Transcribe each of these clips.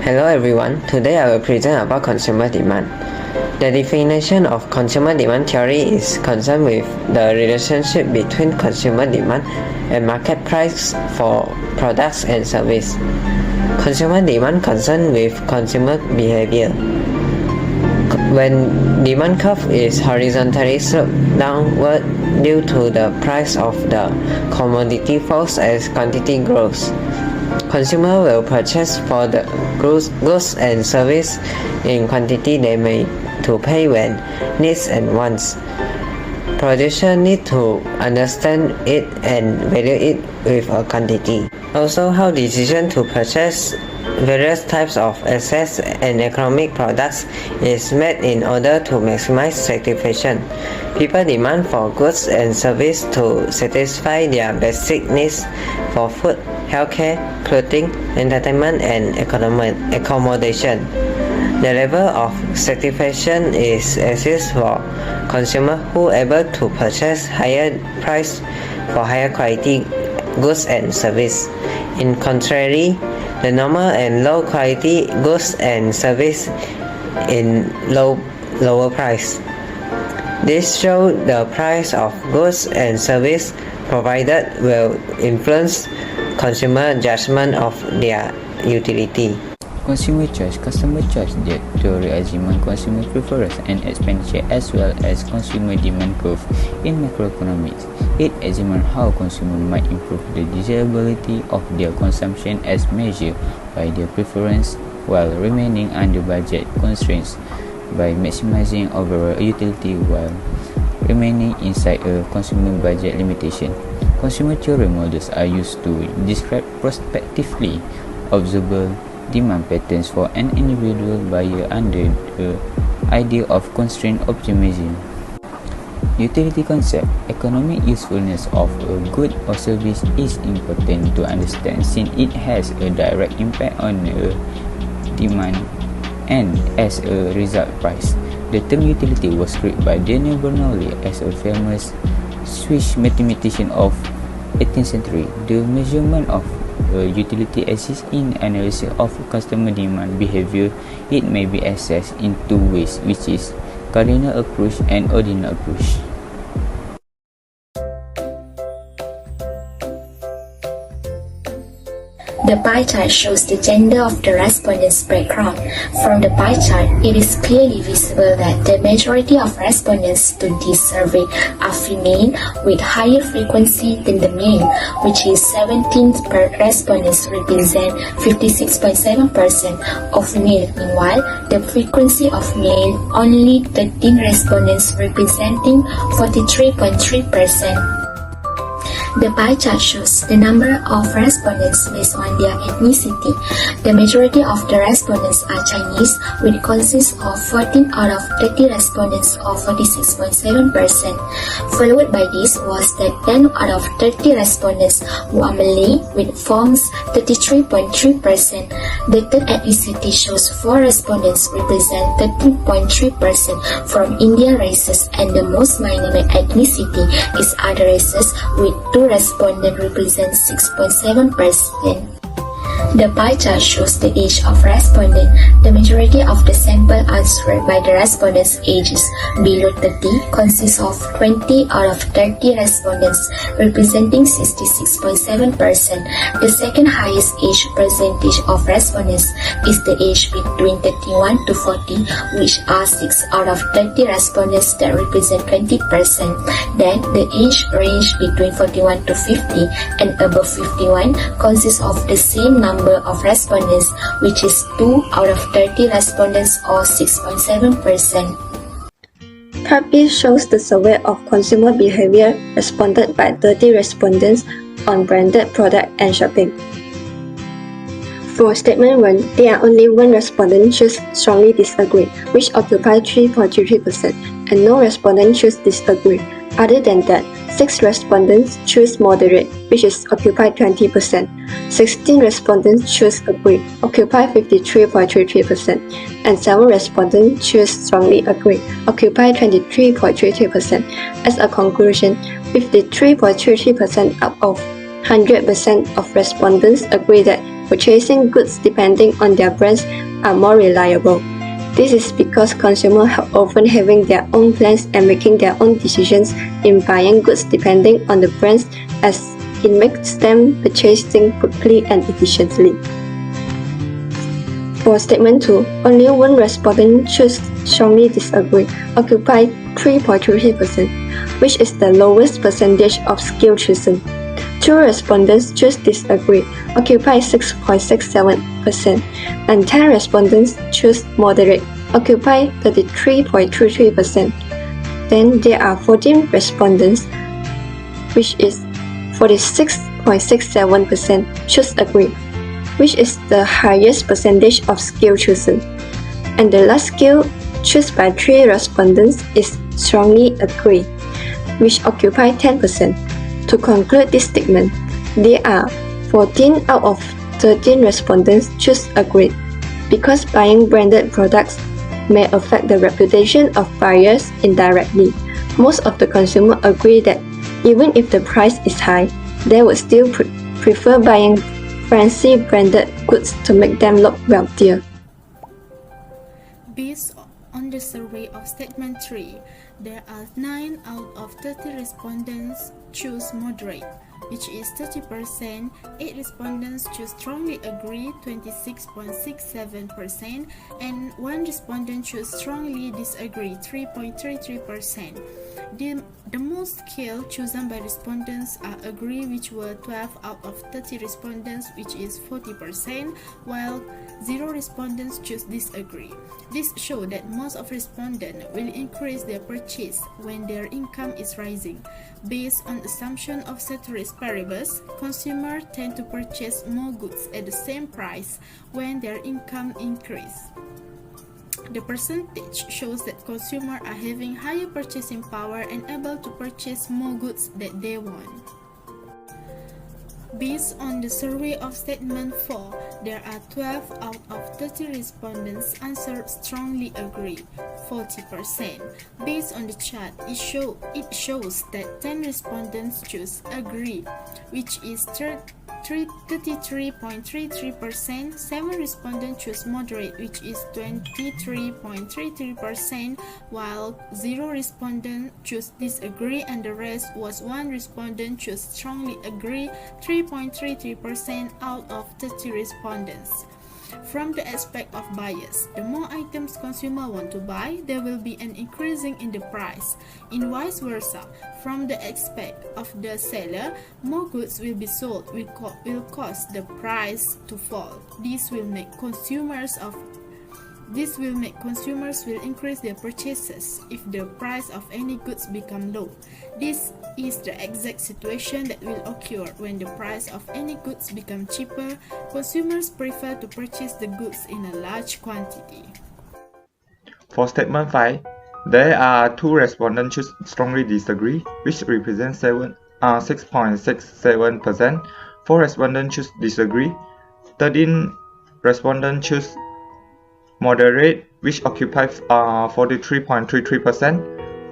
Hello everyone, today I will present about consumer demand. The definition of consumer demand theory is concerned with the relationship between consumer demand and market price for products and services. Consumer demand concerned with consumer behavior. When demand curve is horizontally sloped downward due to the price of the commodity falls as quantity grows, consumer will purchase for the goods and service in quantity they may to pay when needs and wants. Producers need to understand it and value it with a quantity. Also, how decision to purchase various types of assets and economic products is made in order to maximize satisfaction. People demand for goods and services to satisfy their basic needs for food, healthcare, clothing, entertainment, and accommodation. The level of satisfaction is exists for consumers who are able to purchase higher price for higher quality goods and service. In contrary, the normal and low quality goods and service in lower price. This shows the price of goods and service provided will influence consumer judgment of their utility. Consumer choice. Customer choice that theory examines consumer preference and expenditure as well as consumer demand curve in macroeconomics. It examines how consumers might improve the desirability of their consumption as measured by their preference while remaining under budget constraints by maximizing overall utility while remaining inside a consumer budget limitation. Consumer theory models are used to describe prospectively observable demand patterns for an individual buyer under the idea of constraint optimism. Utility concept. Economic usefulness of a good or service is important to understand since it has a direct impact on the demand and as a result price. The term utility was created by Daniel Bernoulli as a famous Swiss mathematician of 18th century. The measurement of utility exists in analysis of customer demand behavior. It may be assessed in two ways, which is cardinal approach and ordinal approach. The pie chart shows the gender of the respondents' background. From the pie chart, it is clearly visible that the majority of respondents to this survey are female with higher frequency than the male, which is 17 respondents represent 56.7% of male. Meanwhile, the frequency of male only 13 respondents representing 43.3%. The pie chart shows the number of respondents based on their ethnicity. The majority of the respondents are Chinese, which consists of 14 out of 30 respondents or 46.7%. Followed by this was the 10 out of 30 respondents who are Malay, which forms 33.3%. The third ethnicity shows 4 respondents represent 13.3% from Indian races, and the most minor ethnicity is other races with 2 respondents represent 6.7%. The pie chart shows the age of respondent. The majority of the sample answered by the respondents' ages below 30 consists of 20 out of 30 respondents, representing 66.7%. The second highest age percentage of respondents is the age between 31 to 40, which are 6 out of 30 respondents that represent 20%. Then, the age range between 41 to 50 and above 51 consists of the same number of respondents, which is 2 out of 30 respondents or 6.7%. Part B shows the survey of consumer behavior responded by 30 respondents on branded product and shopping. For statement 1, there are only 1 respondent choose strongly disagree, which occupies 3.33%, and no respondent choose disagree. Other than that, 6 respondents choose moderate, which is occupy 20%. 16 respondents choose agree, occupy 53.33%, and 7 respondents choose strongly agree, occupy 23.33%. As a conclusion, 53.33% out of 100% of respondents agree that purchasing goods depending on their brands are more reliable. This is because consumers are often having their own plans and making their own decisions in buying goods depending on the brands, as it makes them purchasing quickly and efficiently. For statement 2, only one respondent chose strongly disagree, occupied 3.33%, which is the lowest percentage of skill chosen. 2 respondents chose disagree, occupied 6.67%, and 10 respondents chose moderate, occupied 33.33%. Then there are 14 respondents, which is 46.67%, chose agree, which is the highest percentage of skill chosen. And the last skill chosen by 3 respondents is strongly agree, which occupied 10%. To conclude this statement, there are 14 out of 13 respondents choose agreed, because buying branded products may affect the reputation of buyers indirectly. Most of the consumers agree that even if the price is high, they would still prefer buying fancy branded goods to make them look wealthier. Based on the survey of Statement 3, there are 9 out of 30 respondents choose moderate, which is 30%, 8 respondents choose strongly agree, 26.67%, and 1 respondent choose strongly disagree, 3.33%. The most skill chosen by respondents are agree, which were 12 out of 30 respondents, which is 40%, while 0 respondents choose disagree. This shows that most of respondents will increase their purchase when their income is rising. Based on assumption of ceteris paribus, consumers tend to purchase more goods at the same price when their income increases. The percentage shows that consumers are having higher purchasing power and able to purchase more goods that they want. Based on the survey of Statement 4, there are 12 out of 30 respondents answered strongly agree, 40%. Based on the chart, it shows that 10 respondents choose agree, which is 33.33%, 7 respondents choose moderate, which is 23.33%, while 0 respondents choose disagree, and the rest was 1 respondent choose strongly agree, 3.33% out of 30 respondents. From the aspect of buyers, the more items consumers want to buy, there will be an increasing in the price. In vice versa, from the aspect of the seller, more goods will be sold, will cause the price to fall. This will make consumers will increase their purchases if the price of any goods become low. This is the exact situation that will occur when the price of any goods become cheaper. Consumers prefer to purchase the goods in a large quantity. For Statement 5, there are 2 respondents choose strongly disagree, which represents 6.67%. 4 respondents choose disagree. 13 respondents choose moderate, which occupies 43.33%.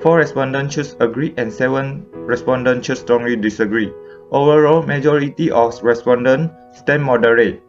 4 respondents choose agree, and 7 respondents choose strongly disagree. Overall, majority of respondents stand moderate.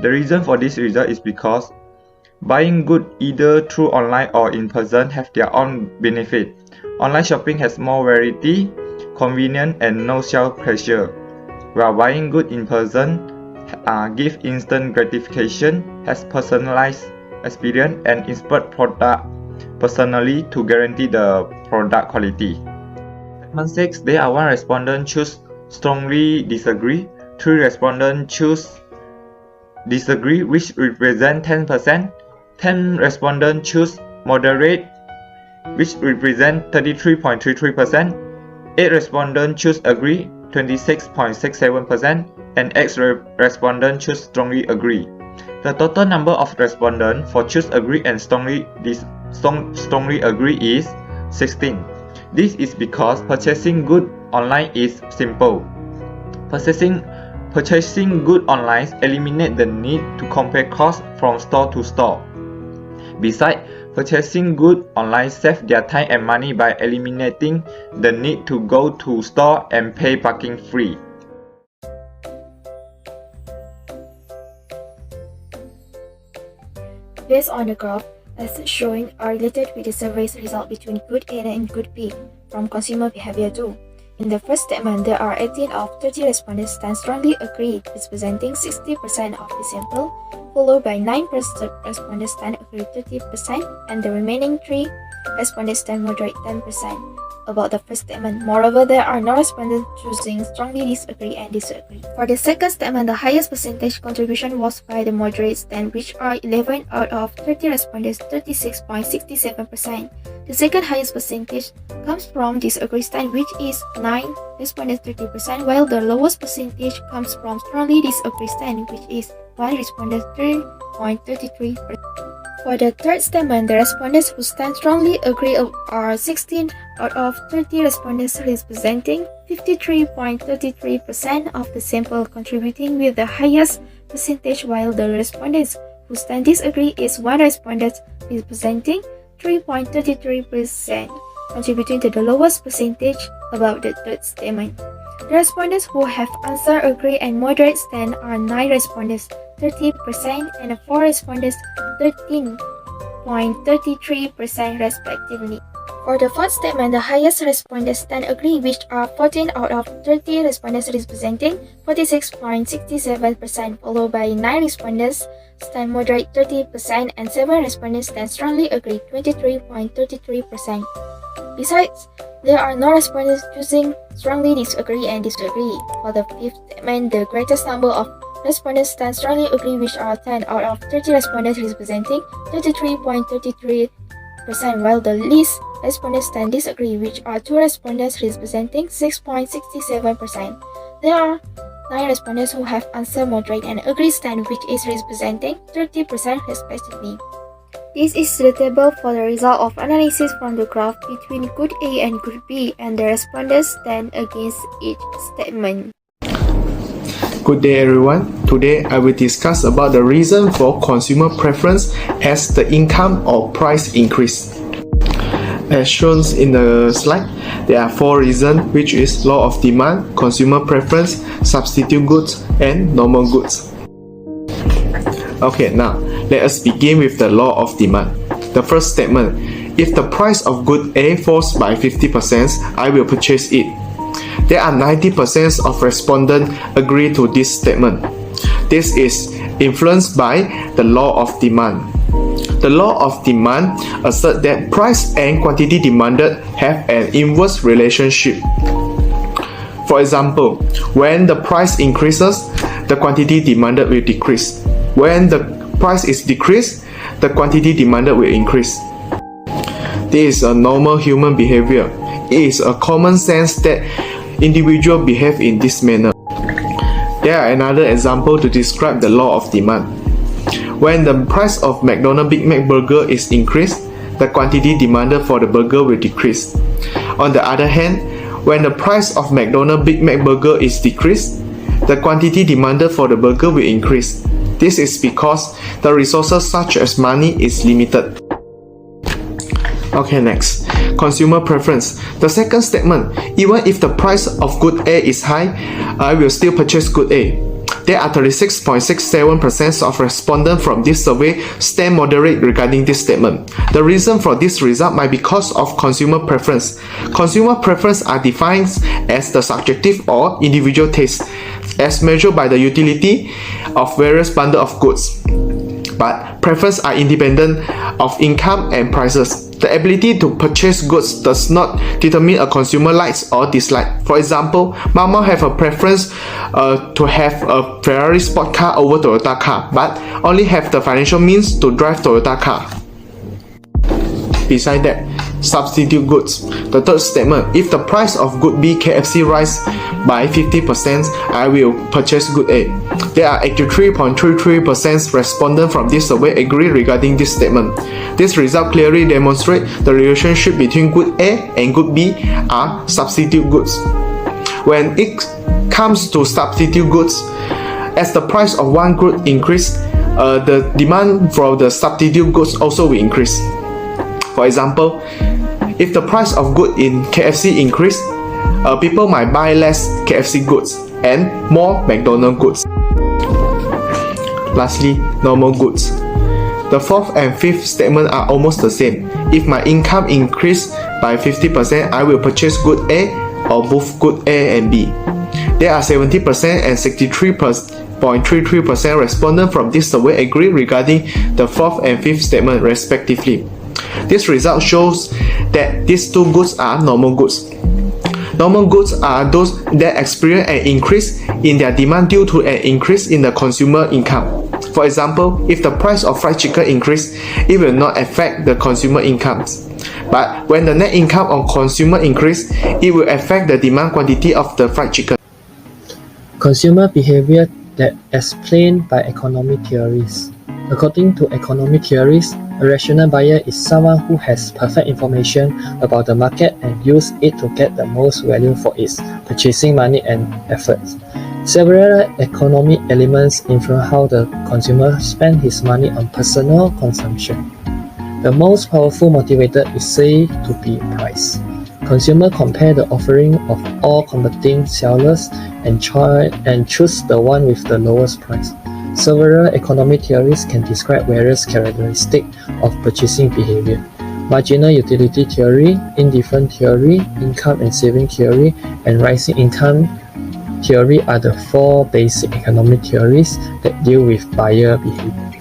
The reason for this result is because buying goods either through online or in person have their own benefit. Online shopping has more variety, convenience, and no shelf pressure, while buying goods in person gives instant gratification, has personalized experience, and inspire product personally to guarantee the product quality. Statement 6, there are 1 respondent choose strongly disagree, 3 respondents choose disagree, which represent 10%. 10 respondents choose moderate, which represent 33.33%. 8 respondents choose agree, 26.67%, and 8 respondents choose strongly agree. The total number of respondents for choose agree and strongly agree is 16. This is because purchasing goods online is simple. Purchasing goods online eliminates the need to compare costs from store to store. Besides, purchasing goods online saves their time and money by eliminating the need to go to store and pay parking fee. based on the graph as shown are related with the survey's result between good A and good B from consumer behavior too. In the first statement, there are 18 of 30 respondents stand strongly agree, representing 60% of the sample, followed by 9 respondents stand agree 30%, and the remaining 3 respondents stand moderate 10%. About the first statement, moreover, there are no respondents choosing strongly disagree and disagree. For the second statement, the highest percentage contribution was by the moderate stand, which are 11 out of 30 respondents, 36.67%. The second highest percentage comes from disagree stand, which is 9 respondents, 30%, while the lowest percentage comes from strongly disagree stand, which is 1 respondent, 3.33%. For the third statement, the respondents who stand strongly agree are 16 out of 30 respondents, representing 53.33% of the sample, contributing with the highest percentage, while the respondents who stand disagree is 1 respondent, representing 3.33%, contributing to the lowest percentage about the third statement. The respondents who have answered agree and moderate stand are 9 respondents, 30%, and 4 respondents, 13.33% respectively. For the fourth statement, the highest respondents stand agree, which are 14 out of 30 respondents, representing 46.67%, followed by 9 respondents stand moderate 30%, and 7 respondents stand strongly agree 23.33%. Besides, there are no respondents choosing strongly disagree and disagree. For the fifth statement, the greatest number of respondents stand strongly agree, which are 10 out of 30 respondents, representing 33.33%, while the least respondents stand disagree, which are 2 respondents, representing 6.67%. There are 9 respondents who have answered moderate and agree stand, which is representing 30% respectively. This is the table for the result of analysis from the graph between good A and good B, and the respondents stand against each statement. Good day everyone. Today I will discuss about the reason for consumer preference as the income or price increase. As shown in the slide, there are 4 reasons, which is law of demand, consumer preference, substitute goods, and normal goods. Okay, now let us begin with the law of demand. The first statement, if the price of good A falls by 50%, I will purchase it. There are 90% of respondents agree to this statement. This is influenced by the law of demand. The law of demand asserts that price and quantity demanded have an inverse relationship. For example, when the price increases, the quantity demanded will decrease. When the price is decreased, the quantity demanded will increase. This is a normal human behavior. It is a common sense that individuals behave in this manner. There are another example to describe the law of demand. When the price of McDonald's Big Mac burger is increased, the quantity demanded for the burger will decrease. On the other hand, when the price of McDonald's Big Mac burger is decreased, the quantity demanded for the burger will increase. This is because the resources such as money is limited. Okay, next. Consumer preference. The second statement, even if the price of good A is high, I will still purchase good A. There are 36.67% of respondents from this survey stand moderate regarding this statement. The reason for this result might be because of consumer preference. Consumer preference are defined as the subjective or individual taste, as measured by the utility of various bundle of goods. But preferences are independent of income and prices. The ability to purchase goods does not determine a consumer likes or dislike. For example, Mama have a preference to have a Ferrari sport car over Toyota car, but only have the financial means to drive Toyota car. Besides that, substitute goods. The third statement, if the price of good B KFC rise by 50%, I will purchase good A. There are 83.33% respondents from this survey agree regarding this statement. This result clearly demonstrates the relationship between good A and good B are substitute goods. When it comes to substitute goods, as the price of one good increase, the demand for the substitute goods also will increase. For example, if the price of good in KFC increase, people might buy less KFC goods and more McDonald's goods. Lastly, normal goods. The fourth and fifth statement are almost the same. If my income increased by 50%, I will purchase good A or both good A and B. There are 70% and 63.33% respondents from this survey agree regarding the fourth and fifth statement respectively. This result shows that these two goods are normal goods. Normal goods are those that experience an increase in their demand due to an increase in the consumer income. For example, if the price of fried chicken increase, it will not affect the consumer incomes. But when the net income of consumer increase, it will affect the demand quantity of the fried chicken. Consumer behavior that explained by economic theories. According to economic theories, a rational buyer is someone who has perfect information about the market and use it to get the most value for its purchasing money and efforts. Several economic elements influence how the consumer spends his money on personal consumption. The most powerful motivator is said to be price. Consumers compare the offering of all competing sellers and choose the one with the lowest price. Several economic theories can describe various characteristics of purchasing behavior. Marginal utility theory, indifferent theory, income and saving theory, and rising income theory are the four basic economic theories that deal with buyer behavior.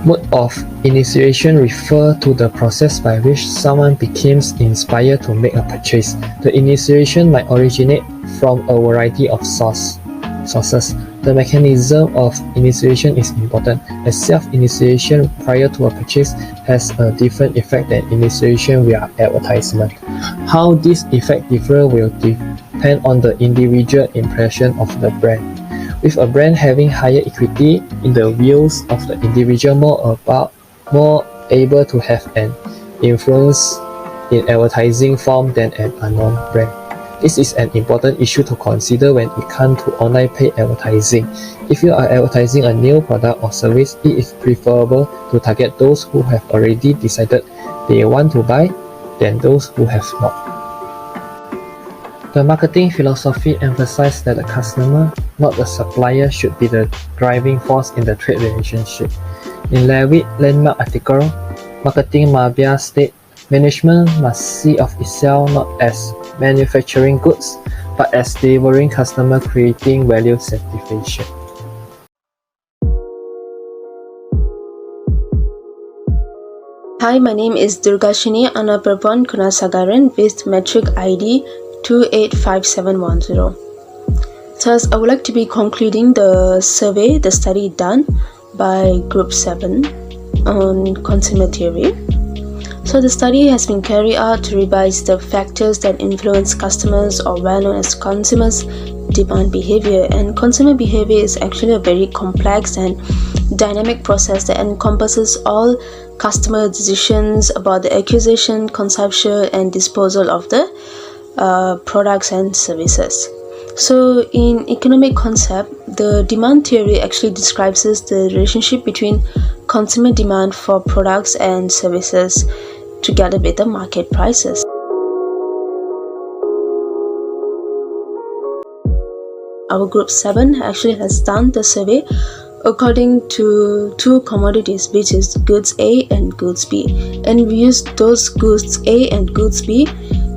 Mode of initiation refers to the process by which someone becomes inspired to make a purchase. The initiation might originate from a variety of sources. The mechanism of initiation is important, as self-initiation prior to a purchase has a different effect than initiation via advertisement. How this effect differs will depend on the individual impression of the brand. With a brand having higher equity in the views of the individual, more able to have an influence in advertising form than an unknown brand. This is an important issue to consider when it comes to online paid advertising. If you are advertising a new product or service, it is preferable to target those who have already decided they want to buy than those who have not. The marketing philosophy emphasizes that the customer, not the supplier, should be the driving force in the trade relationship. In Levitt's landmark article, Marketing Mafia states, management must see of itself not as manufacturing goods, but as delivering customer creating value satisfaction. Hi, my name is Durgashini Anaprabhan Kunasagaran with metric ID 285710. Thus, I would like to be concluding the survey, the study done by Group 7 on consumer theory. So the study has been carried out to revise the factors that influence customers, or well known as consumers' demand behavior. And consumer behavior is actually a very complex and dynamic process that encompasses all customer decisions about the acquisition, consumption, and disposal of the products and services. So in economic concept, the demand theory actually describes the relationship between consumer demand for products and services together with the market prices. Our Group 7 actually has done the survey according to two commodities, which is goods A and goods B, and we used those goods A and goods B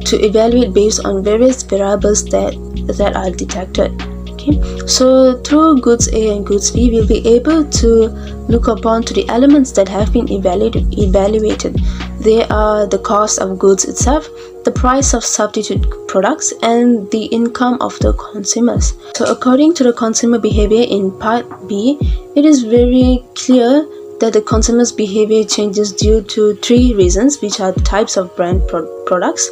to evaluate based on various variables that are detected. Okay, so through goods A and goods B, we'll be able to look upon to the elements that have been evaluated. They are the cost of goods itself, the price of substitute products, and the income of the consumers. So according to the consumer behavior in part B, it is very clear that the consumer's behavior changes due to three reasons, which are the types of brand products,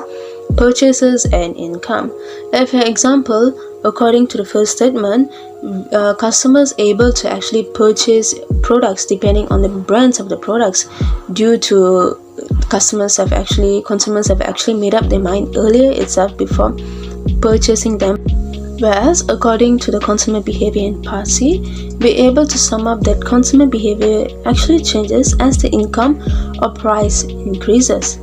purchases, and income. For example, according to the first statement, customers able to actually purchase products depending on the brands of the products due to consumers have actually made up their mind earlier itself before purchasing them. Whereas according to the consumer behavior in part C, we're able to sum up that consumer behavior actually changes as the income or price increases.